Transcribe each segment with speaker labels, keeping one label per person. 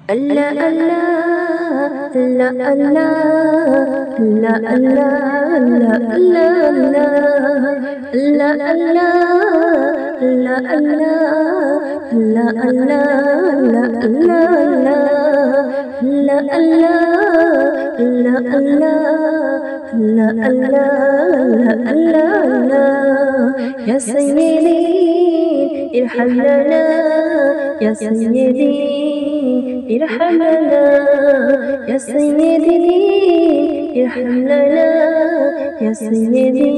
Speaker 1: Allah Allah Allah Allah Allah Allah Allah Allah Allah Allah Allah Allah Ya Sayyidi irham lana Ya Sayyidi irham lana Ya Sayyidi irham lana Ya Sayyidi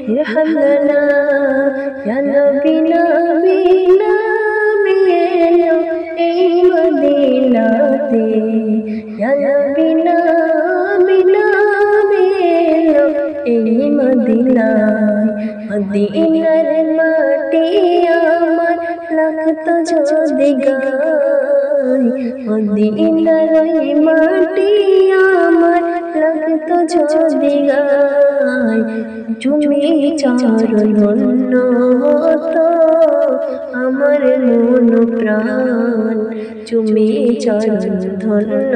Speaker 1: irham lana Ya Nabi Nabi Nabi ei Madinate Ya Nabi Nabi Nabi ei Madinate মদিনার মাটি আমার লাগতো যদি গায় মদিনার মাটি আমার লাগতো যদি গায় তুমি চরণ তো আমার মন প্রাণ তুমি চরণ ধন্য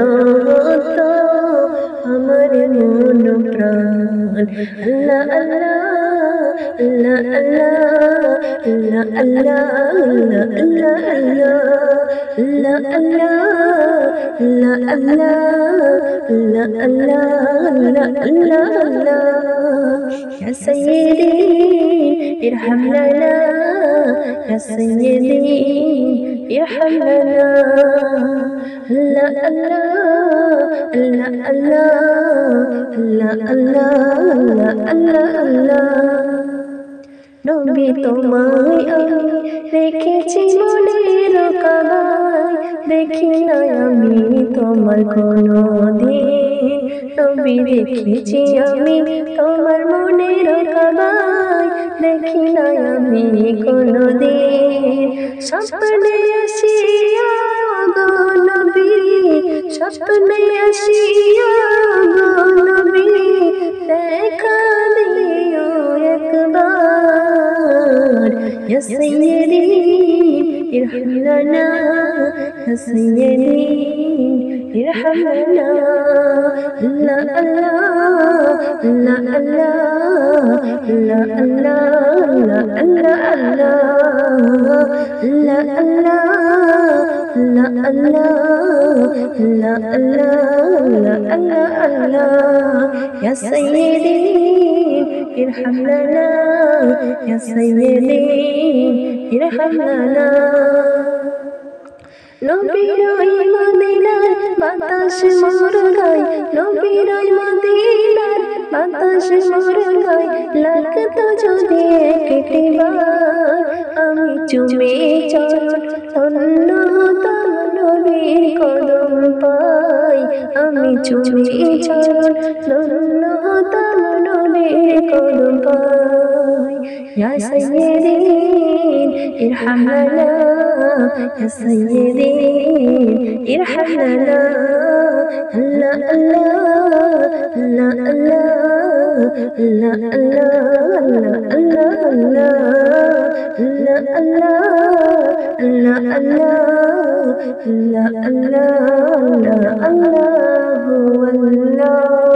Speaker 1: তো আমার মন প্রাণ আল্লাহ আল্লাহ Allah Allah Allah Allah Allah Allah Allah Allah Allah Allah Ya Sayyidi irham lana Ya Sayyidi irham lana Allah Allah Allah Allah Allah Allah Allah নবী তোমায় আমি রেখেছি মনের কাবায় দেখি না আমি তোমার কোনো দিন নবী রেখেছি আমি তোমার মনের কাবায় দেখি না আমি কোনো দিন স্বপ্নে আসিয়া গো নবী স্বপ্নে আসিয়া গো নবী দেখা দিও একবার Ya Sayyidi irham lana Ya Sayyidi irham lana Allah Allah Allah Allah Allah Allah Allah Allah Allah Allah Allah Allah Allah Ya Sayyidi irham lana Ya Sayyidi irham lana নবীর মদিনার বাতাস মোর গায় নবীর মদিনার বাতাস মোর গায় লাগতো যদি একটিবার আমি চুমে চরণ ধন্য তব নবীর কদম পাই আমি চুমে চরণ ধন্য তব নবীর কদম পাই Ya Sayyidi irham lana Ya Sayyidi irham lana Allah Allah Allah Allah Allah Allah Allah Allah Allah Allah Allah Allah Allah Allah